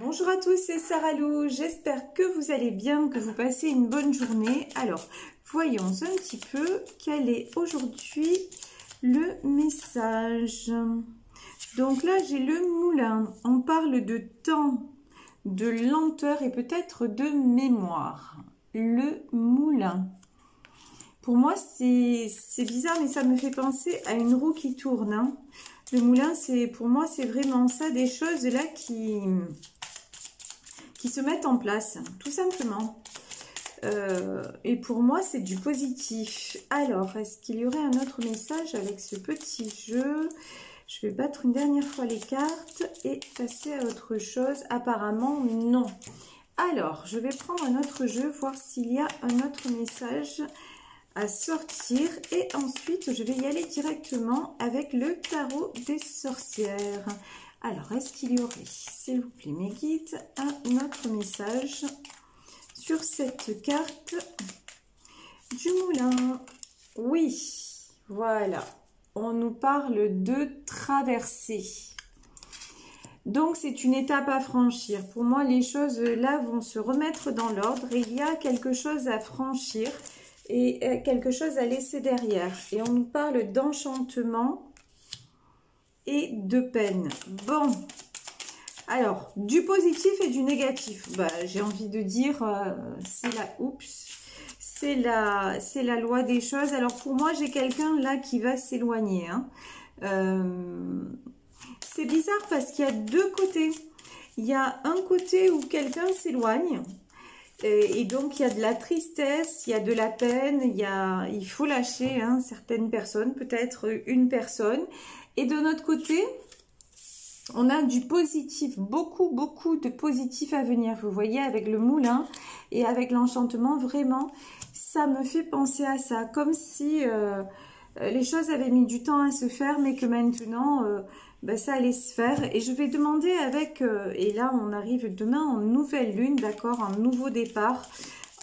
Bonjour à tous, c'est Sarah Lou, j'espère que vous allez bien, que vous passez une bonne journée. Alors, voyons un petit peu quel est aujourd'hui le message. Donc là, j'ai le moulin, on parle de temps, de lenteur et peut-être de mémoire. Le moulin. Pour moi, c'est bizarre, mais ça me fait penser à une roue qui tourne. Hein. Le moulin, pour moi, c'est vraiment ça, des choses là qui se mettent en place, tout simplement. Et pour moi, c'est du positif. Alors, est-ce qu'il y aurait un autre message avec ce petit jeu? Je vais battre une dernière fois les cartes et passer à autre chose. Apparemment, non. Alors, je vais prendre un autre jeu, voir s'il y a un autre message à sortir. Et ensuite, je vais y aller directement avec le tarot des sorcières. Alors, est-ce qu'il y aurait, s'il vous plaît, mes guides, un autre message sur cette carte du moulin? Oui, voilà. On nous parle de traversée. Donc, c'est une étape à franchir. Pour moi, les choses là vont se remettre dans l'ordre. Il y a quelque chose à franchir et quelque chose à laisser derrière. Et on nous parle d'enchantement et de peine. Bon, alors, du positif et du négatif. Bah, j'ai envie de dire, c'est la loi des choses. Alors, pour moi, j'ai quelqu'un là qui va s'éloigner. Hein. C'est bizarre parce qu'il y a deux côtés. Il y a un côté où quelqu'un s'éloigne. Et donc, il y a de la tristesse, il y a de la peine, il faut lâcher hein, certaines personnes, peut-être une personne. Et de notre côté, on a du positif, beaucoup de positif à venir. Vous voyez, avec le moulin et avec l'enchantement, vraiment, ça me fait penser à ça. Comme si les choses avaient mis du temps à se faire, mais que maintenant, ça allait se faire. Et je vais demander avec, et là on arrive demain en nouvelle lune, d'accord, en nouveau départ,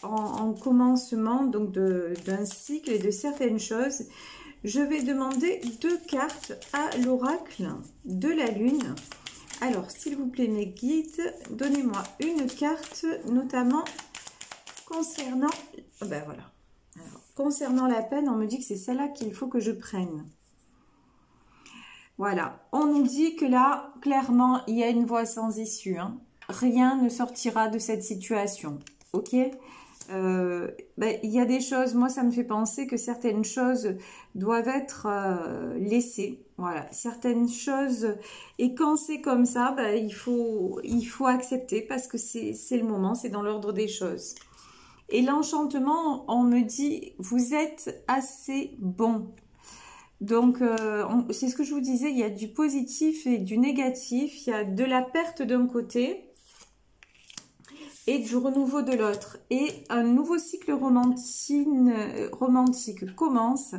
en commencement donc d'un cycle et de certaines choses. Je vais demander deux cartes à l'oracle de la lune. Alors, s'il vous plaît, mes guides, donnez-moi une carte, notamment concernant... Ben voilà. Alors, concernant la peine, on me dit que c'est celle-là qu'il faut que je prenne. Voilà. On nous dit que là, clairement, il y a une voie sans issue. Hein. Rien ne sortira de cette situation. Ok ? Il y a des choses, moi ça me fait penser que certaines choses doivent être laissées, voilà, certaines choses, et quand c'est comme ça, il faut accepter parce que c'est le moment, c'est dans l'ordre des choses. Et l'enchantement, on me dit, vous êtes assez bon. Donc, c'est ce que je vous disais, il y a du positif et du négatif, il y a de la perte d'un côté, et du renouveau de l'autre. Et un nouveau cycle romantique commence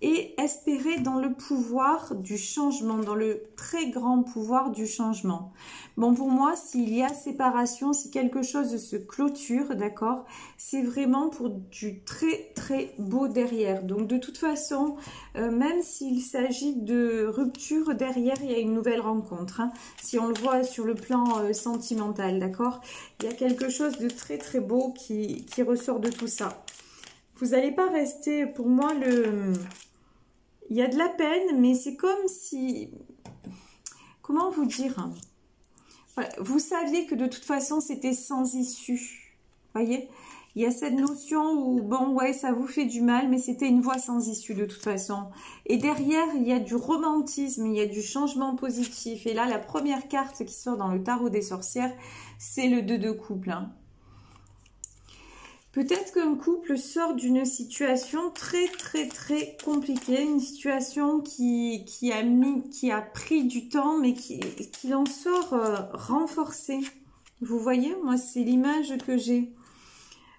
et espérer dans le pouvoir du changement, dans le très grand pouvoir du changement. Bon, pour moi, s'il y a séparation, si quelque chose se clôture, d'accord, c'est vraiment pour du très beau derrière. Donc, de toute façon, même s'il s'agit de rupture, derrière, il y a une nouvelle rencontre. Hein, si on le voit sur le plan sentimental, d'accord, il y a quelque chose de très beau qui ressort de tout ça. Vous n'allez pas rester, pour moi, il y a de la peine, mais c'est comme si... Comment vous dire? Voilà, vous saviez que de toute façon, c'était sans issue. Voyez? Il y a cette notion où, bon, ouais, ça vous fait du mal, mais c'était une voie sans issue de toute façon. Et derrière, il y a du romantisme, il y a du changement positif. Et là, la première carte qui sort dans le tarot des sorcières, c'est le 2 de couple. Hein. Peut-être qu'un couple sort d'une situation très compliquée, une situation qui a pris du temps, mais qui en sort renforcée. Vous voyez, moi c'est l'image que j'ai.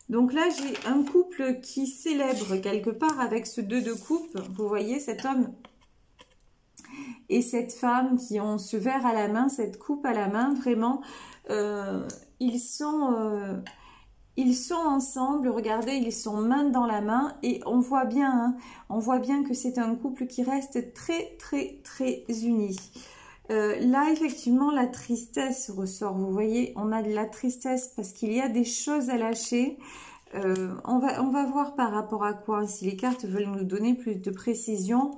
Donc là j'ai un couple qui célèbre quelque part avec ce 2 de coupe. Vous voyez cet homme et cette femme qui ont ce verre à la main, cette coupe à la main, vraiment, ils sont ensemble, regardez, ils sont main dans la main et on voit bien que c'est un couple qui reste très unis. Là, effectivement, la tristesse ressort. Vous voyez, on a de la tristesse parce qu'il y a des choses à lâcher. On va voir par rapport à quoi, si les cartes veulent nous donner plus de précision.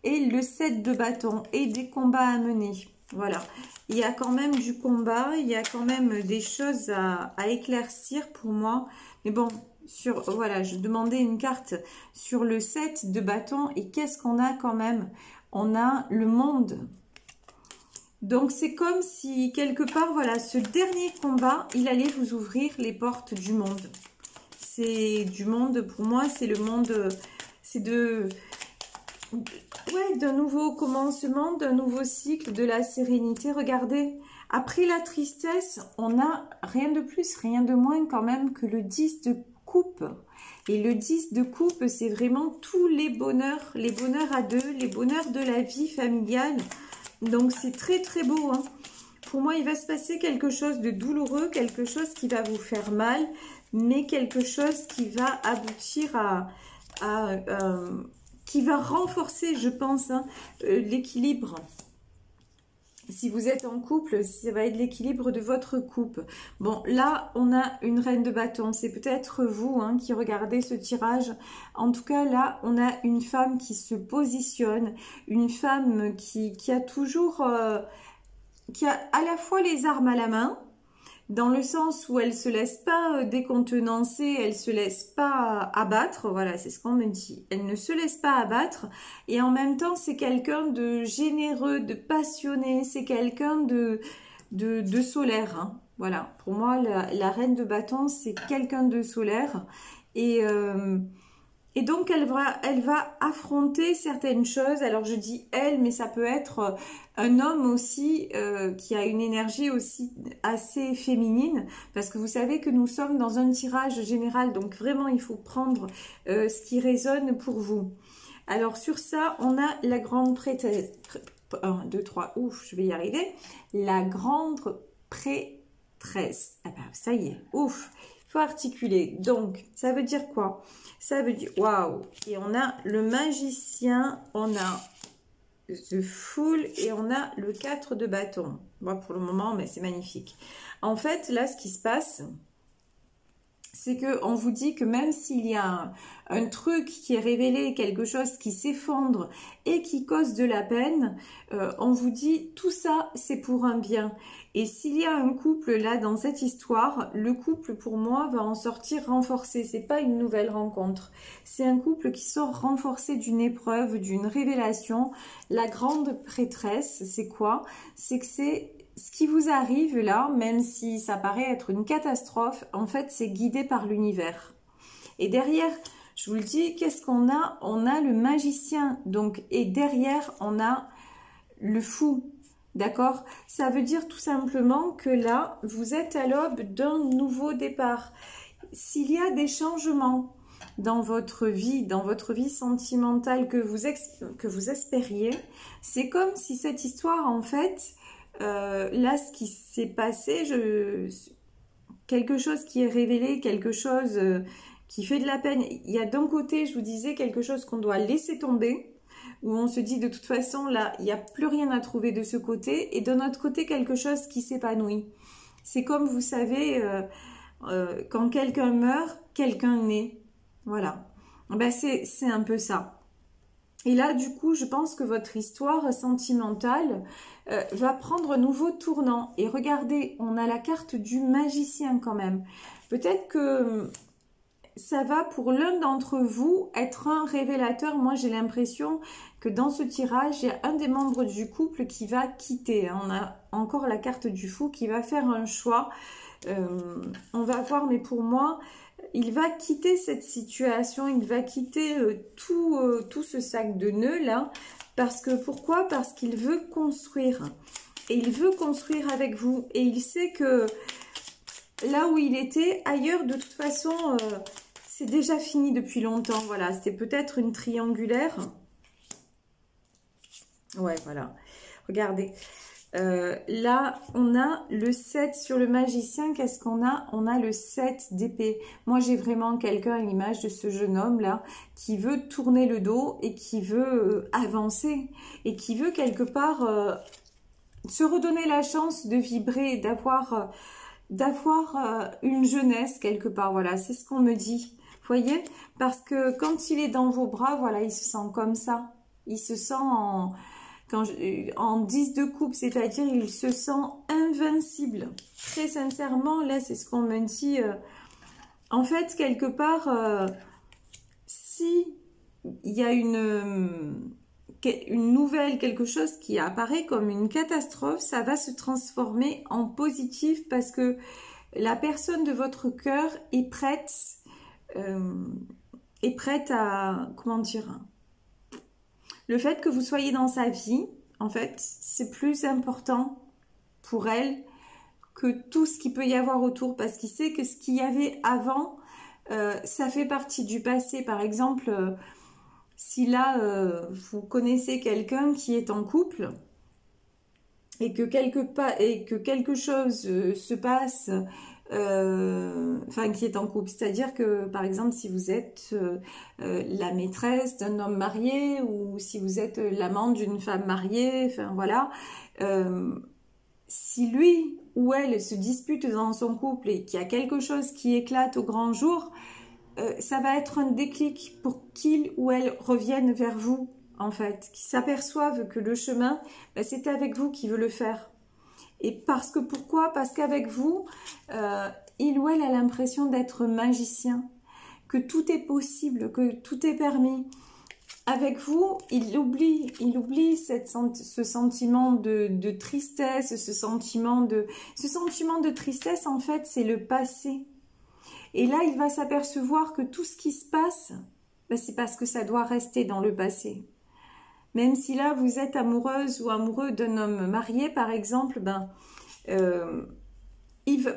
Et le 7 de bâton et des combats à mener. Voilà, il y a quand même du combat, il y a quand même des choses à éclaircir pour moi. Mais bon, voilà, je demandais une carte sur le 7 de bâton. Et qu'est-ce qu'on a quand même? On a le monde. Donc, c'est comme si, quelque part, voilà, ce dernier combat, il allait vous ouvrir les portes du monde. C'est du monde, pour moi, c'est le monde, c'est ouais, d'un nouveau commencement, d'un nouveau cycle, de la sérénité. Regardez, après la tristesse, on a rien de plus, rien de moins quand même que le 10 de coupe. Et le 10 de coupe, c'est vraiment tous les bonheurs à deux, les bonheurs de la vie familiale. Donc, c'est très, très beau, hein. Pour moi, il va se passer quelque chose de douloureux, quelque chose qui va vous faire mal, mais quelque chose qui va aboutir qui va renforcer, je pense, hein, l'équilibre. Si vous êtes en couple, ça va être l'équilibre de votre couple. Bon, là, on a une reine de bâton. C'est peut-être vous, hein, qui regardez ce tirage. En tout cas, là, on a une femme qui se positionne, une femme qui a toujours, qui a à la fois les armes à la main, dans le sens où elle ne se laisse pas décontenancer, elle ne se laisse pas abattre, voilà, c'est ce qu'on me dit. Elle ne se laisse pas abattre, et en même temps, c'est quelqu'un de généreux, de passionné, c'est quelqu'un de solaire, hein. Voilà, pour moi, la reine de bâton, c'est quelqu'un de solaire, et donc, elle va affronter certaines choses. Alors, je dis elle, mais ça peut être un homme aussi qui a une énergie aussi assez féminine. Parce que vous savez que nous sommes dans un tirage général. Donc, vraiment, il faut prendre ce qui résonne pour vous. Alors, sur ça, on a la grande prêtresse. 1, 2, 3, ouf, je vais y arriver. La grande prêtresse. Ah ben, ça y est, ouf. Faut articuler. Donc, ça veut dire quoi? Ça veut dire, waouh! Et on a le magicien, on a The Fool et on a le 4 de bâton. Bon, pour le moment, mais c'est magnifique. En fait, là, ce qui se passe, c'est qu'on vous dit que même s'il y a un truc qui est révélé, quelque chose qui s'effondre et qui cause de la peine, on vous dit tout ça, c'est pour un bien. Et s'il y a un couple là dans cette histoire, le couple pour moi va en sortir renforcé. C'est pas une nouvelle rencontre. C'est un couple qui sort renforcé d'une épreuve, d'une révélation. La grande prêtresse, c'est quoi? C'est que c'est ce qui vous arrive là, même si ça paraît être une catastrophe, en fait, c'est guidé par l'univers. Et derrière, je vous le dis, qu'est-ce qu'on a? On a le magicien, donc, et derrière, on a le fou, d'accord? Ça veut dire tout simplement que là, vous êtes à l'aube d'un nouveau départ. S'il y a des changements dans votre vie sentimentale que vous espériez, c'est comme si cette histoire, en fait, là, ce qui s'est passé, quelque chose qui est révélé, quelque chose qui fait de la peine. Il y a d'un côté, je vous disais, quelque chose qu'on doit laisser tomber, où on se dit de toute façon, là, il n'y a plus rien à trouver de ce côté, et de notre côté, quelque chose qui s'épanouit. C'est comme, vous savez, quand quelqu'un meurt, quelqu'un naît. Voilà. Ben, c'est un peu ça. Et là, du coup, je pense que votre histoire sentimentale va prendre un nouveau tournant. Et regardez, on a la carte du magicien quand même. Peut-être que ça va pour l'un d'entre vous être un révélateur. Moi, j'ai l'impression que dans ce tirage, il y a un des membres du couple qui va quitter. On a encore la carte du fou qui va faire un choix. On va voir, mais pour moi, il va quitter cette situation, il va quitter tout ce sac de nœuds là. Parce que, pourquoi? Parce qu'il veut construire. Et il veut construire avec vous. Et il sait que là où il était, ailleurs, de toute façon, c'est déjà fini depuis longtemps. Voilà, c'était peut-être une triangulaire. Ouais, voilà. Regardez. Là, on a le 7 sur le magicien. Qu'est-ce qu'on a? On a le 7 d'épée. Moi, j'ai vraiment quelqu'un à l'image de ce jeune homme-là qui veut tourner le dos et qui veut avancer et qui veut quelque part se redonner la chance de vibrer, d'avoir une jeunesse quelque part. Voilà, c'est ce qu'on me dit. Vous voyez? Parce que quand il est dans vos bras, voilà, il se sent comme ça. Il se sent en 10 de coupe, c'est-à-dire il se sent invincible. Très sincèrement, là, c'est ce qu'on me dit. En fait, quelque part, si il y a une nouvelle, quelque chose qui apparaît comme une catastrophe, ça va se transformer en positif parce que la personne de votre cœur est prête à, comment dire, le fait que vous soyez dans sa vie, en fait, c'est plus important pour elle que tout ce qu'il peut y avoir autour, parce qu'il sait que ce qu'il y avait avant, ça fait partie du passé. Par exemple, si là, vous connaissez quelqu'un qui est en couple et que quelque chose se passe, enfin qui est en couple, c'est-à-dire que par exemple si vous êtes la maîtresse d'un homme marié ou si vous êtes l'amant d'une femme mariée, enfin voilà, si lui ou elle se dispute dans son couple et qu'il y a quelque chose qui éclate au grand jour, ça va être un déclic pour qu'il ou elle revienne vers vous, en fait, qu'ils s'aperçoivent que le chemin, ben, c'est avec vous qui veut le faire. Et parce que pourquoi? Parce qu'avec vous, il ou elle a l'impression d'être magicien, que tout est possible, que tout est permis. Avec vous, il oublie ce sentiment de tristesse, ce sentiment de tristesse, en fait, c'est le passé. Et là, il va s'apercevoir que tout ce qui se passe, ben, c'est parce que ça doit rester dans le passé. Même si là, vous êtes amoureuse ou amoureux d'un homme marié, par exemple, ben,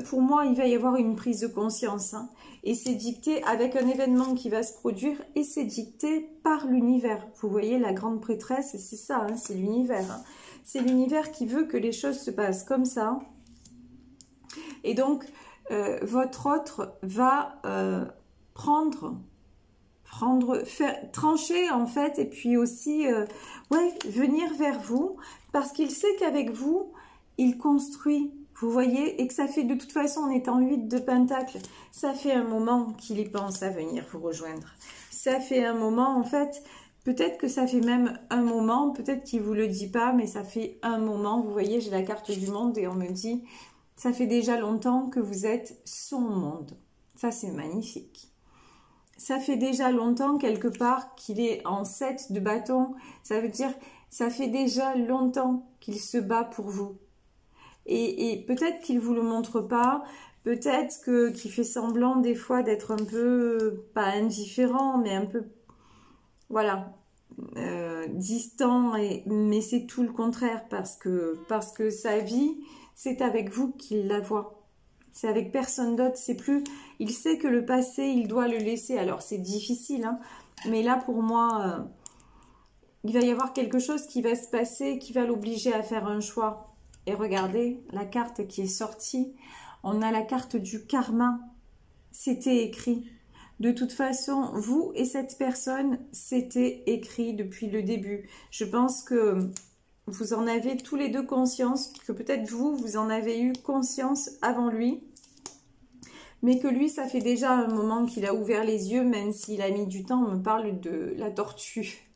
pour moi, il va y avoir une prise de conscience. Hein, et c'est dicté avec un événement qui va se produire et c'est dicté par l'univers. Vous voyez, la grande prêtresse, c'est ça, hein, c'est l'univers. Hein. C'est l'univers qui veut que les choses se passent comme ça. Et donc, votre autre va trancher en fait, et puis aussi venir vers vous, parce qu'il sait qu'avec vous, il construit, vous voyez, et que ça fait de toute façon, en étant 8 de Pentacle, ça fait un moment qu'il y pense à venir vous rejoindre. Ça fait un moment, en fait, peut-être que ça fait même un moment, peut-être qu'il ne vous le dit pas, mais ça fait un moment, vous voyez, j'ai la carte du monde et on me dit, ça fait déjà longtemps que vous êtes son monde. Ça, c'est magnifique. Ça fait déjà longtemps, quelque part, qu'il est en 7 de bâton. Ça veut dire, ça fait déjà longtemps qu'il se bat pour vous. Et peut-être qu'il ne vous le montre pas, peut-être qu'il fait semblant des fois d'être un peu, pas indifférent, mais un peu, voilà, distant. Mais c'est tout le contraire, parce que sa vie, c'est avec vous qu'il la voit. C'est avec personne d'autre, c'est plus... Il sait que le passé, il doit le laisser. Alors, c'est difficile, hein, mais là, pour moi, il va y avoir quelque chose qui va se passer, qui va l'obliger à faire un choix. Et regardez, la carte qui est sortie, on a la carte du karma. C'était écrit. De toute façon, vous et cette personne, c'était écrit depuis le début. Je pense que... vous en avez tous les deux conscience, que peut-être vous en avez eu conscience avant lui, mais que lui, ça fait déjà un moment qu'il a ouvert les yeux, même s'il a mis du temps. On me parle de la tortue.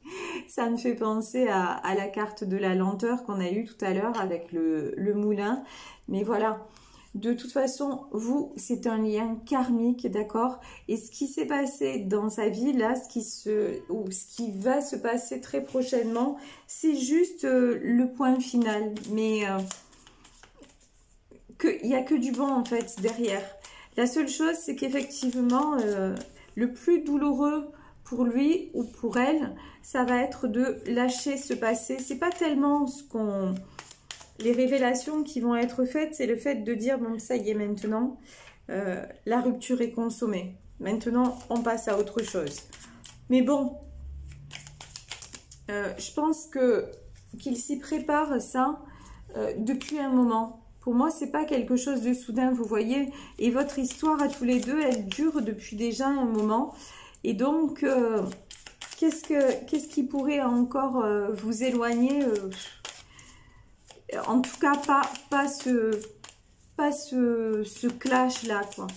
Ça me fait penser à la carte de la lenteur qu'on a eue tout à l'heure avec le moulin. Mais voilà, de toute façon, vous, c'est un lien karmique, d'accord? Et ce qui s'est passé dans sa vie, là, ce qui va se passer très prochainement, c'est juste le point final. Mais il n'y a que du bon, en fait, derrière. La seule chose, c'est qu'effectivement, le plus douloureux pour lui ou pour elle, ça va être de lâcher ce passé. C'est pas tellement les révélations qui vont être faites, c'est le fait de dire, bon, ça y est, maintenant, la rupture est consommée. Maintenant, on passe à autre chose. Mais bon, je pense qu'il s'y prépare, ça, depuis un moment. Pour moi, c'est pas quelque chose de soudain, vous voyez. Et votre histoire à tous les deux, elle dure depuis déjà un moment. Et donc, qu'est-ce qui pourrait encore vous éloigner En tout cas, pas ce clash-là, quoi.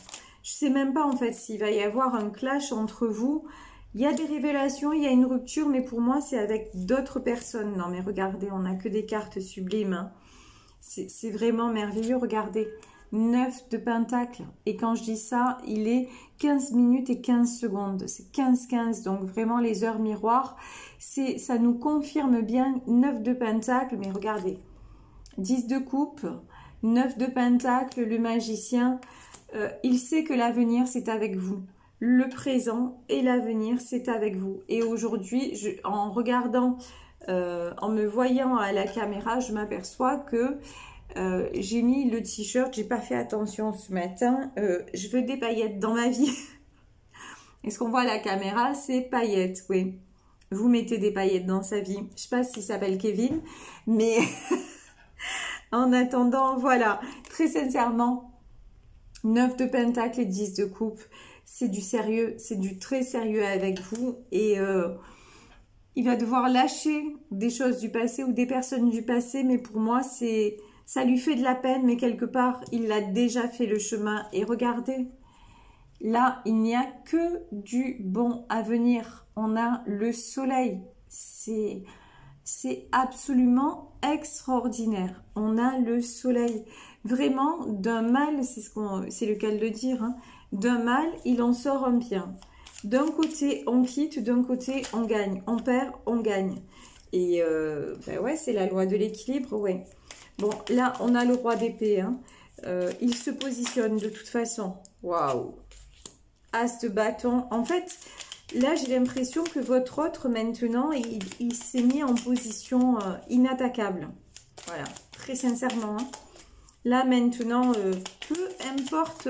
Je sais même pas, en fait, s'il va y avoir un clash entre vous. Il y a des révélations, il y a une rupture, mais pour moi, c'est avec d'autres personnes. Non, mais regardez, on n'a que des cartes sublimes. Hein. C'est vraiment merveilleux, regardez. 9 de Pentacle. Et quand je dis ça, il est 15 minutes et 15 secondes. C'est 15-15, donc vraiment les heures miroirs. Ça nous confirme bien 9 de Pentacle, mais regardez. 10 de coupe, 9 de Pentacle, le magicien. Il sait que l'avenir, c'est avec vous. Le présent et l'avenir, c'est avec vous. Et aujourd'hui, en regardant, en me voyant à la caméra, je m'aperçois que j'ai mis le t-shirt, j'ai pas fait attention ce matin. Je veux des paillettes dans ma vie. Est-ce qu'on voit à la caméra? C'est paillettes, oui. Vous mettez des paillettes dans sa vie. Je sais pas s'il s'appelle Kevin, mais en attendant, voilà. Très sincèrement, 9 de Pentacle et 10 de coupe. C'est du sérieux, c'est du très sérieux avec vous. Et il va devoir lâcher des choses du passé ou des personnes du passé. Mais pour moi, ça lui fait de la peine. Mais quelque part, il a déjà fait le chemin. Et regardez, là, il n'y a que du bon à venir. On a le soleil. C'est absolument extraordinaire. On a le soleil. Vraiment, d'un mal, c'est le cas de le dire, hein, d'un mal, il en sort un bien. D'un côté, on quitte, d'un côté, on gagne. On perd, on gagne. Et ben ouais, c'est la loi de l'équilibre, ouais. Bon, là, on a le roi d'épée. Hein. Il se positionne de toute façon. Waouh! As de bâton. En fait, là, j'ai l'impression que votre autre, maintenant, il s'est mis en position inattaquable. Voilà, très sincèrement. Hein. Là, maintenant, peu importe...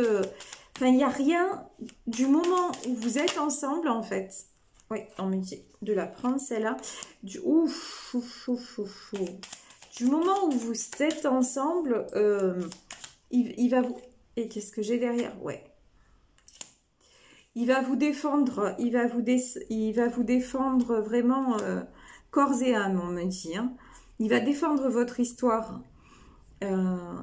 Enfin, il n'y a rien du moment où vous êtes ensemble, en fait. Oui, on me dit de la prendre, celle-là. Du moment où vous êtes ensemble, il va vous... Et qu'est-ce que j'ai derrière? Ouais. Il va vous défendre, il va vous défendre vraiment corps et âme, on me dit. Hein. Il va défendre votre histoire.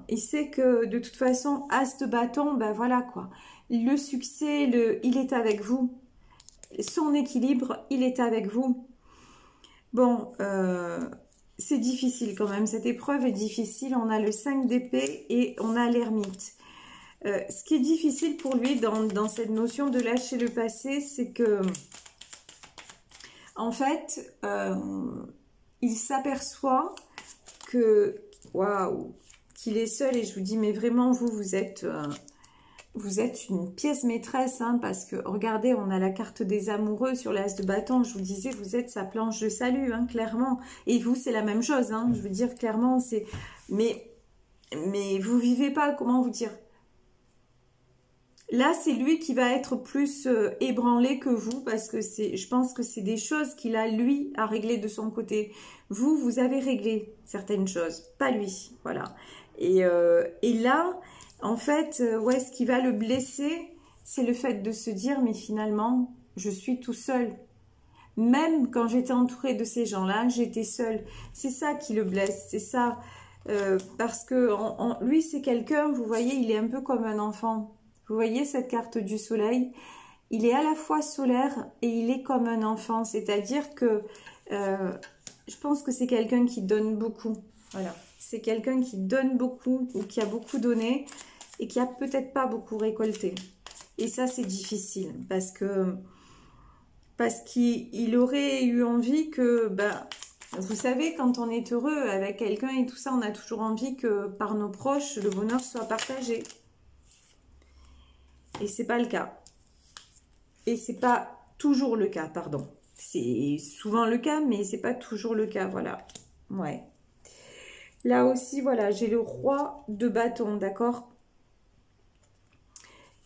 Il sait que de toute façon, as de bâton, ben voilà quoi. Le succès, il est avec vous. Son équilibre, il est avec vous. Bon, c'est difficile quand même. Cette épreuve est difficile. On a le 5 d'épée et on a l'ermite. Ce qui est difficile pour lui dans cette notion de lâcher le passé, c'est que, en fait, il s'aperçoit que, waouh, qu'il est seul. Et je vous dis, mais vraiment, vous êtes une pièce maîtresse, hein, parce que, regardez, on a la carte des amoureux sur l'as de bâton. Je vous disais, vous êtes sa planche de salut, hein, clairement. Et vous, c'est la même chose, hein, je veux dire, clairement, c'est... Mais vous vivez pas, comment vous dire? Là, c'est lui qui va être plus ébranlé que vous, parce que je pense que c'est des choses qu'il a, lui, à régler de son côté. Vous avez réglé certaines choses, pas lui, voilà. Et là, en fait, ouais, ce qui va le blesser, c'est le fait de se dire, mais finalement, je suis tout seul. Même quand j'étais entourée de ces gens-là, j'étais seule. C'est ça qui le blesse, c'est ça. Parce que lui, c'est quelqu'un, vous voyez, il est un peu comme un enfant. Vous voyez cette carte du soleil, il est à la fois solaire et il est comme un enfant. C'est-à-dire que je pense que c'est quelqu'un qui donne beaucoup. Voilà, c'est quelqu'un qui donne beaucoup ou qui a beaucoup donné et qui a peut-être pas beaucoup récolté. Et ça, c'est difficile parce qu'il aurait eu envie que... Ben, vous savez, quand on est heureux avec quelqu'un et tout ça, on a toujours envie que par nos proches, le bonheur soit partagé. Et c'est pas le cas. Et c'est pas toujours le cas, pardon. C'est souvent le cas, mais c'est pas toujours le cas, voilà. Ouais. Là aussi, voilà, j'ai le roi de bâton, d'accord?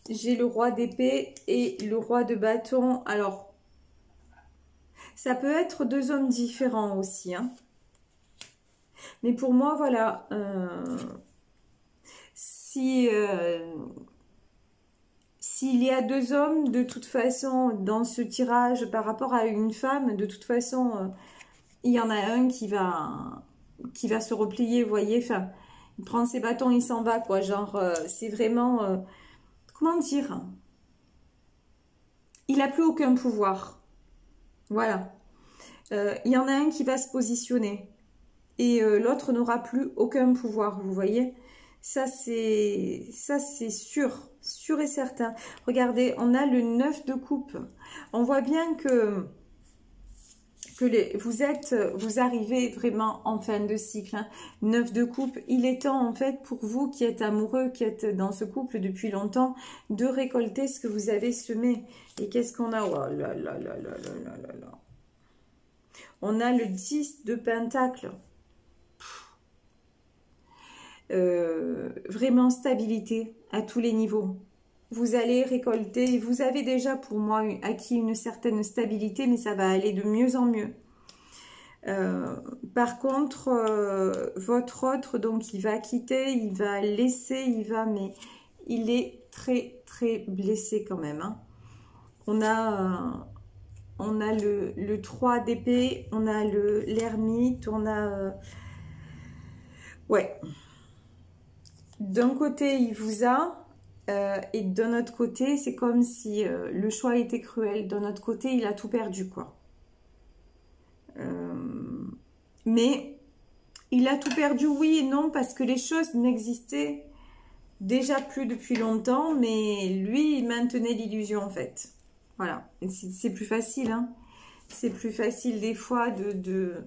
J'ai le roi d'épée et le roi de bâton. Alors, ça peut être deux hommes différents aussi, hein. Mais pour moi, voilà, s'il y a deux hommes, de toute façon, dans ce tirage par rapport à une femme, de toute façon, il y en a un qui va qui va se replier, vous voyez, enfin, il prend ses bâtons, il s'en va, quoi, genre, c'est vraiment, comment dire, il n'a plus aucun pouvoir, voilà, il y en a un qui va se positionner, et l'autre n'aura plus aucun pouvoir, vous voyez, ça c'est sûr et certain. Regardez, on a le 9 de coupe, on voit bien que vous arrivez vraiment en fin de cycle. Hein. 9 de coupe, il est temps en fait pour vous qui êtes amoureux, qui êtes dans ce couple depuis longtemps, de récolter ce que vous avez semé. Et qu'est-ce qu'on a? Oh là là là là là là là là. On a le 10 de pentacle. Vraiment stabilité à tous les niveaux. Vous allez récolter, vous avez déjà pour moi acquis une certaine stabilité, mais ça va aller de mieux en mieux. Par contre, votre autre, donc il va quitter, il va laisser, mais il est très très blessé quand même. Hein. On a le 3 d'épée, on a l'ermite, on a... ouais. D'un côté, il vous a... et d'un autre côté, c'est comme si le choix était cruel. D'un autre côté, il a tout perdu, quoi. Mais il a tout perdu, oui et non, parce que les choses n'existaient déjà plus depuis longtemps, mais lui, il maintenait l'illusion, en fait. Voilà, c'est plus facile, hein. C'est plus facile des fois de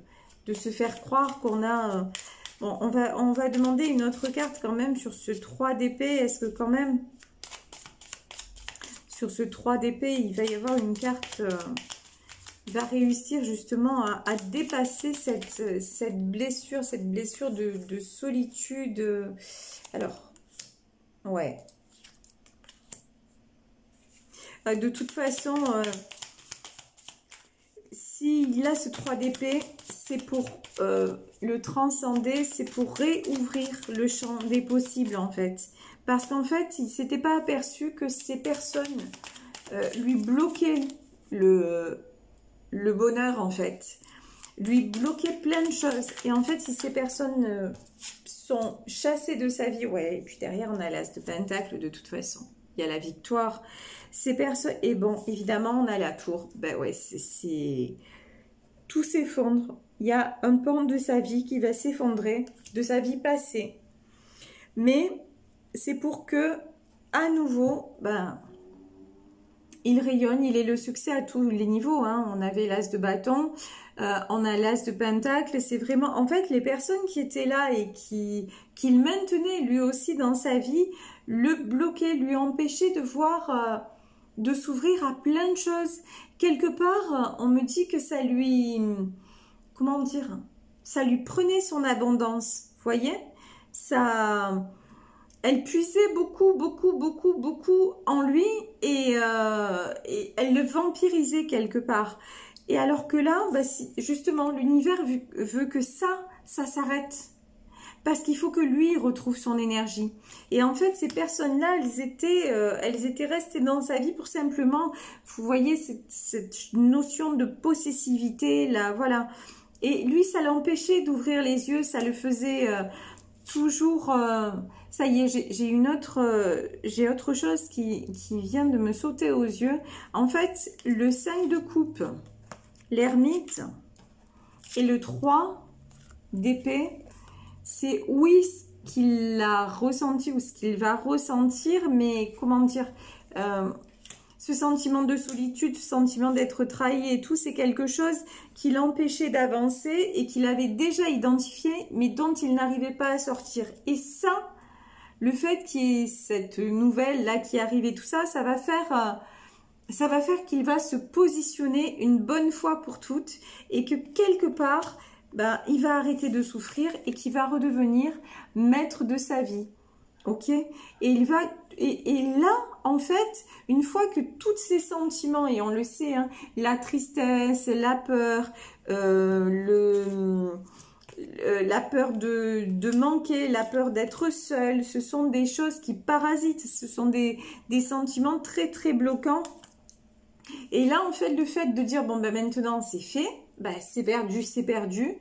se faire croire qu'on a... Bon, on va demander une autre carte quand même sur ce 3 d'épée. Est-ce que quand même, sur ce 3 d'épée, il va y avoir une carte qui va réussir justement à dépasser cette blessure de solitude. Alors, ouais. De toute façon, s'il a ce 3 d'épée, c'est pour le transcender, c'est pour réouvrir le champ des possibles en fait. Parce qu'en fait, il ne s'était pas aperçu que ces personnes lui bloquaient le bonheur en fait. Lui bloquaient plein de choses. Et en fait, si ces personnes sont chassées de sa vie, ouais, et puis derrière on a l'as de pentacle de toute façon. Il y a la victoire. Ces personnes, et bon, évidemment, on a la tour. Ben ouais, tout s'effondre. Il y a un pan de sa vie qui va s'effondrer, de sa vie passée. Mais c'est pour que, à nouveau, ben, il rayonne, il ait le succès à tous les niveaux. Hein. On avait l'as de bâton, on a l'as de pentacle. C'est vraiment, en fait, les personnes qui étaient là et qu'il maintenait lui aussi dans sa vie, le bloquaient, lui empêchaient de voir... de s'ouvrir à plein de choses. Quelque part, on me dit que ça lui... Comment dire? Ça lui prenait son abondance. Vous voyez? Ça... Elle puisait beaucoup en lui et elle le vampirisait quelque part. Et alors que là, bah, justement, l'univers veut que ça s'arrête. Parce qu'il faut que lui retrouve son énergie. Et en fait, ces personnes-là, elles étaient restées dans sa vie pour simplement, vous voyez, cette notion de possessivité, là, voilà. Et lui, ça l'empêchait d'ouvrir les yeux, ça le faisait toujours... ça y est, j'ai autre chose qui vient de me sauter aux yeux. En fait, le 5 de coupe, l'ermite et le 3 d'épée, c'est oui ce qu'il a ressenti ou ce qu'il va ressentir, mais comment dire, ce sentiment de solitude, ce sentiment d'être trahi et tout, c'est quelque chose qui l'empêchait d'avancer et qu'il avait déjà identifié, mais dont il n'arrivait pas à sortir. Et ça, le fait qu'il y ait cette nouvelle-là qui arrive et tout ça, ça va faire qu'il va se positionner une bonne fois pour toutes et que quelque part... ben, il va arrêter de souffrir et qu'il va redevenir maître de sa vie. Ok? Et là, en fait, une fois que tous ces sentiments, et on le sait, hein, la tristesse, la peur, la peur de manquer, la peur d'être seul, ce sont des choses qui parasitent, ce sont des sentiments très très bloquants. Et là, en fait, le fait de dire, bon, ben maintenant c'est fait, ben, c'est perdu,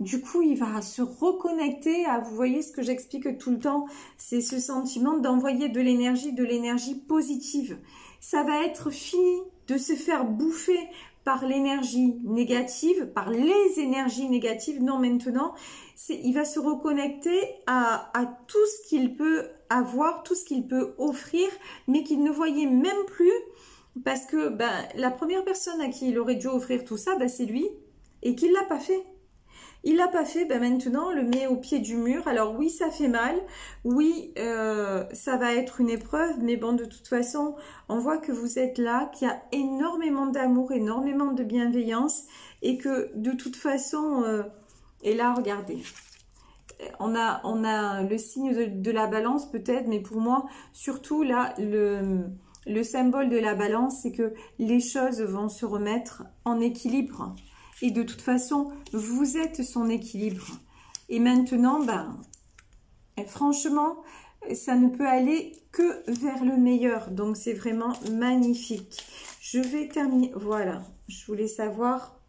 du coup, il va se reconnecter à, vous voyez ce que j'explique tout le temps, c'est ce sentiment d'envoyer de l'énergie positive. Ça va être fini de se faire bouffer par l'énergie négative, par les énergies négatives. Non, maintenant, il va se reconnecter à tout ce qu'il peut avoir, tout ce qu'il peut offrir, mais qu'il ne voyait même plus, parce que ben, la première personne à qui il aurait dû offrir tout ça, ben, c'est lui, et qu'il ne l'a pas fait. Il l'a pas fait, ben maintenant on le met au pied du mur. Alors oui, ça fait mal, oui, ça va être une épreuve, mais bon, de toute façon, on voit que vous êtes là, qu'il y a énormément d'amour, énormément de bienveillance, et que de toute façon, et là, regardez, on a le signe de la balance peut-être, mais pour moi, surtout là, le symbole de la balance, c'est que les choses vont se remettre en équilibre. Et de toute façon, vous êtes son équilibre. Et maintenant, ben, franchement, ça ne peut aller que vers le meilleur. Donc, c'est vraiment magnifique. Je vais terminer. Voilà, je voulais savoir.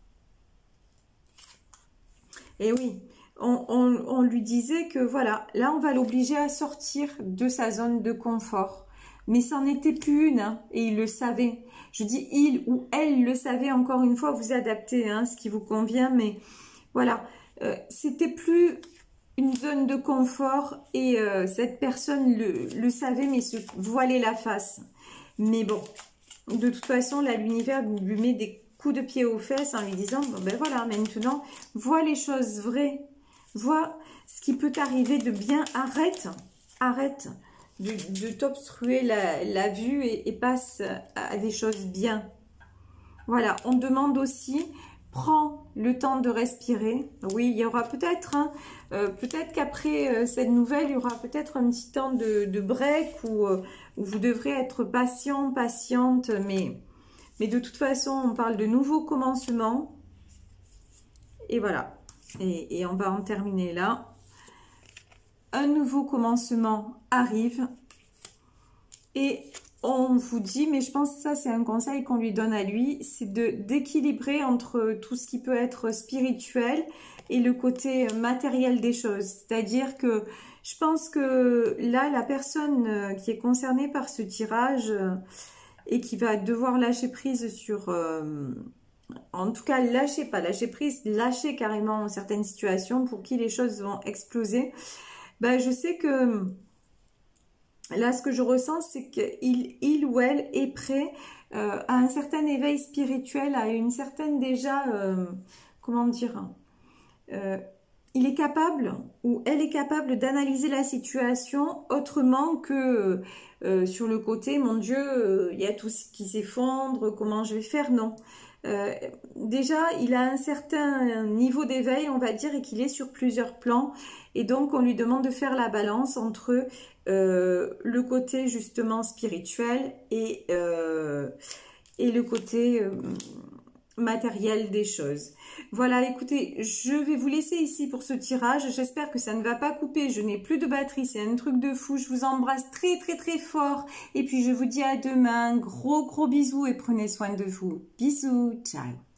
Et oui, on lui disait que voilà, là, on va l'obliger à sortir de sa zone de confort. Mais ça n'en était plus une, hein, et il le savait. Je dis il ou elle le savait, encore une fois, vous adaptez hein, ce qui vous convient, mais voilà, c'était plus une zone de confort et cette personne le savait, mais se voilait la face. Mais bon, de toute façon, là, l'univers lui met des coups de pied aux fesses en lui disant, bon, ben voilà, maintenant, vois les choses vraies, vois ce qui peut t'arriver de bien, arrête de t'obstruer la vue et passe à des choses bien. Voilà, on demande aussi, prends le temps de respirer. Oui, il y aura peut-être, hein, peut-être qu'après cette nouvelle, il y aura peut-être un petit temps de break où vous devrez être patient, patiente, mais de toute façon, on parle de nouveaux commencements. Et voilà, et on va en terminer là. Un nouveau commencement arrive et on vous dit, mais je pense que ça c'est un conseil qu'on lui donne à lui, c'est d'équilibrer entre tout ce qui peut être spirituel et le côté matériel des choses. C'est-à-dire que je pense que là, la personne qui est concernée par ce tirage et qui va devoir lâcher prise sur... en tout cas, lâcher prise, lâcher carrément certaines situations pour qui les choses vont exploser. Ben, je sais que là, ce que je ressens, c'est qu'il ou elle est prêt à un certain éveil spirituel, à une certaine déjà, comment dire, il est capable ou elle est capable d'analyser la situation autrement que sur le côté, mon Dieu, il y a tout ce qui s'effondre, comment je vais faire? Non. Déjà, il a un certain niveau d'éveil, on va dire, et qu'il est sur plusieurs plans. Et donc, on lui demande de faire la balance entre le côté justement spirituel et le côté matériel des choses. Voilà, écoutez, je vais vous laisser ici pour ce tirage. J'espère que ça ne va pas couper. Je n'ai plus de batterie, c'est un truc de fou. Je vous embrasse très très très fort. Et puis je vous dis à demain. Gros bisous et prenez soin de vous. Bisous, ciao.